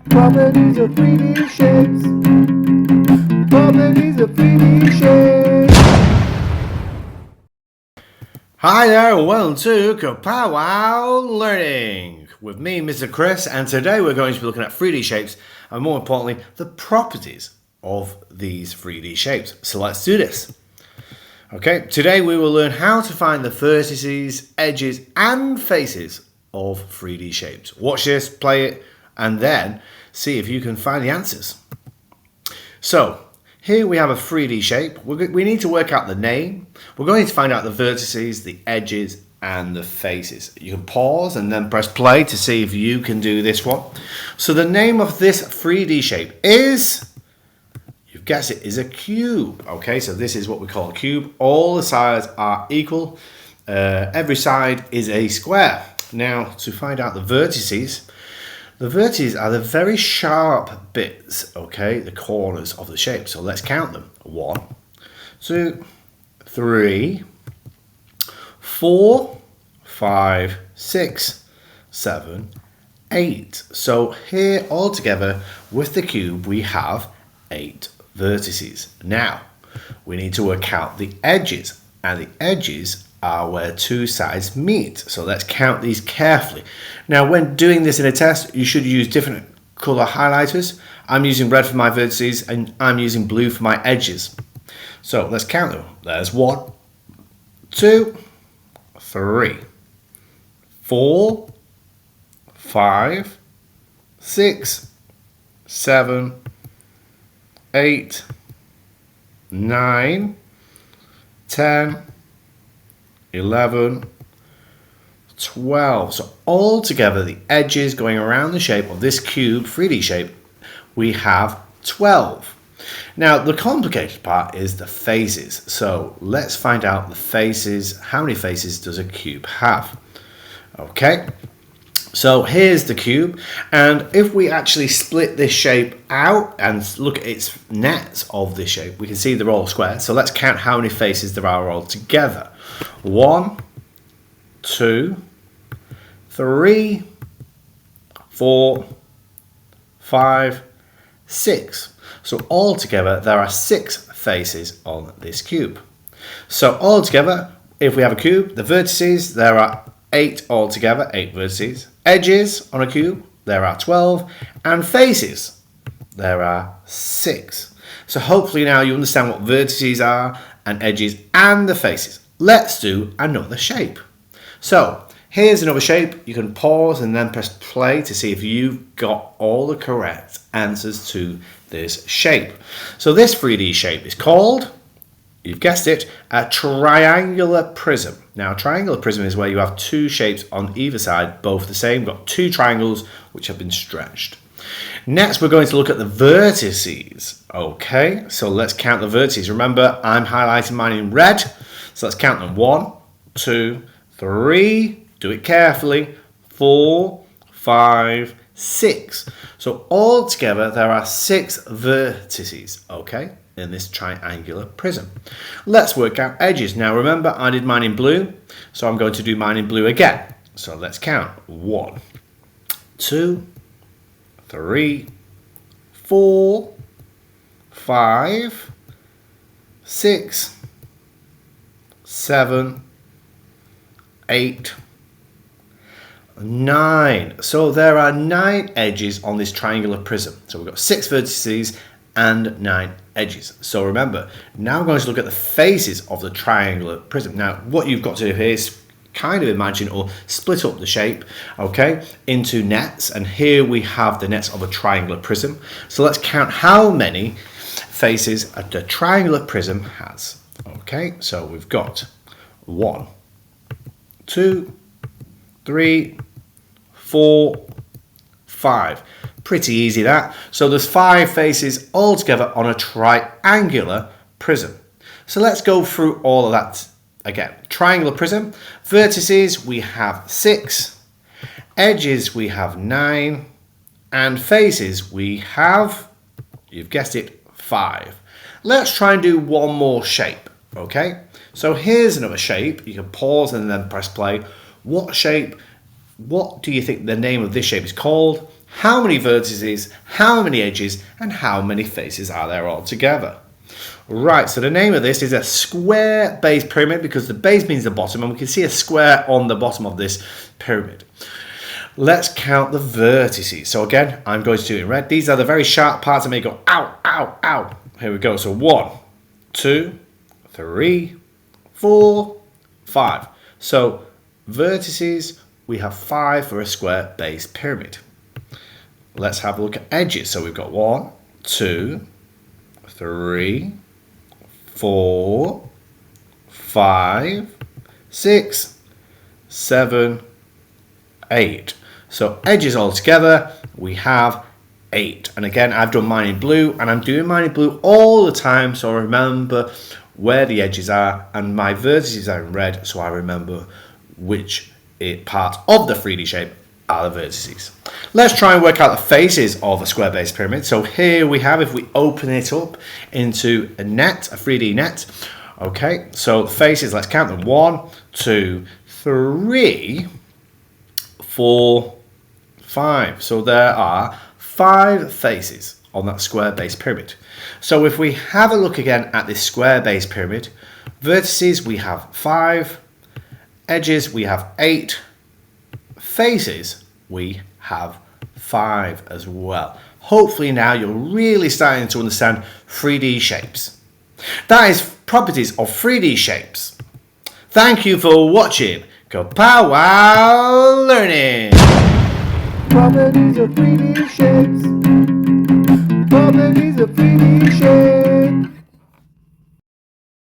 Properties of 3D shapes. Properties of 3D shapes. Hi there, welcome to Kapow Learning with me, Mr. Chris, and today we're going to be looking at 3D shapes and more importantly, the properties of these 3D shapes. So let's do this. Okay, today we will learn how to find the vertices, edges, and faces of 3D shapes. Watch this, play it, and then see if you can find the answers. So, here we have a 3D shape. We need to work out the name. We're going to find out the vertices, the edges, and the faces. You can pause and then press play to see if you can do this one. So the name of this 3D shape is, you've guessed it, is a cube. Okay, so this is what we call a cube. All the sides are equal. Every side is a square. Now, to find out the vertices are the very sharp bits, okay, the corners of the shape. So let's count them. 1, 2, 3, 4, 5, 6, 7, 8. So here altogether with the cube we have 8 vertices. Now we need to work out the edges, and the edges are where two sides meet. So let's count these carefully. Now when doing this in a test, you should use different color highlighters. I'm using red for my vertices and I'm using blue for my edges. So let's count them. There's 1, 2, 3, 4, 5, 6, 7, 8, 9, 10, 11, 12. So all together, the edges going around the shape of this cube 3D shape, we have 12. Now the complicated part is the faces. So let's find out the faces. How many faces does a cube have? Okay, so here's the cube, and if we actually split this shape out and look at its nets of this shape, we can see they're all square. So let's count how many faces there are all together. 1, 2, 3, 4, 5, 6. So altogether there are 6 faces on this cube. So altogether, if we have a cube, the vertices, there are 8 altogether, 8 vertices. Edges on a cube, there are 12, and faces, there are 6. So hopefully now you understand what vertices are and edges and the faces. Let's do another shape. So here's another shape. You can pause and then press play to see if you've got all the correct answers to this shape. So this 3D shape is called, you've guessed it, a triangular prism. Now a triangular prism is where you have 2 shapes on either side, both the same. We've got 2 triangles which have been stretched. Next we're going to look at the vertices. Okay, so let's count the vertices. Remember, I'm highlighting mine in red. So let's count them. 1, 2, 3, do it carefully, 4, 5, 6. So all together there are 6 vertices, okay, in this triangular prism. Let's work out edges. Now remember, I did mine in blue, so I'm going to do mine in blue again. So let's count. 1, 2, 3, 4, 5, 6, 7, 8, 9. So there are 9 edges on this triangular prism. So we've got 6 vertices and 9 edges. So remember, now we're going to look at the faces of the triangular prism. Now what you've got to do here is kind of imagine or split up the shape, okay, into nets. And here we have the nets of a triangular prism. So let's count how many faces the triangular prism has. Okay, so we've got 1, 2, 3, 4, 5. Pretty easy that. So there's 5 faces altogether on a triangular prism. So let's go through all of that again. Triangular prism. Vertices we have 6. Edges we have 9. And faces we have, you've guessed it, 5. Let's try and do one more shape. Okay, so here's another shape. You can pause and then press play. What shape, what do you think the name of this shape is called? how many vertices, how many edges, and how many faces are there altogether. Right, so the name of this is a square base pyramid because the base means the bottom, and we can see a square on the bottom of this pyramid. Let's count the vertices. So again, I'm going to do it in red. These are the very sharp parts that may go ow, ow, ow. Here we go. So 1, 2, 3, 4, 5. So vertices, we have 5 for a square base pyramid. Let's have a look at edges. So we've got 1, 2, 3, 4, 5, 6, 7, 8. So edges all together, we have 8. And again, I've done mine in blue, and I'm doing mine in blue all the time, so I remember where the edges are, and my vertices are in red, so I remember which part of the 3D shape are the vertices. Let's try and work out the faces of a square base pyramid. So here we have, if we open it up into a net, a 3D net. Okay, so the faces, let's count them. 1, 2, 3, 4, 5. So there are 5 faces on that square base pyramid. So if we have a look again at this square base pyramid, vertices we have 5, edges we have 8, faces we have 5 as well. Hopefully now you're really starting to understand 3D shapes. That is properties of 3D shapes. Thank you for watching Kapow Learning. Properties of 3D shapes. Properties of 3D shapes.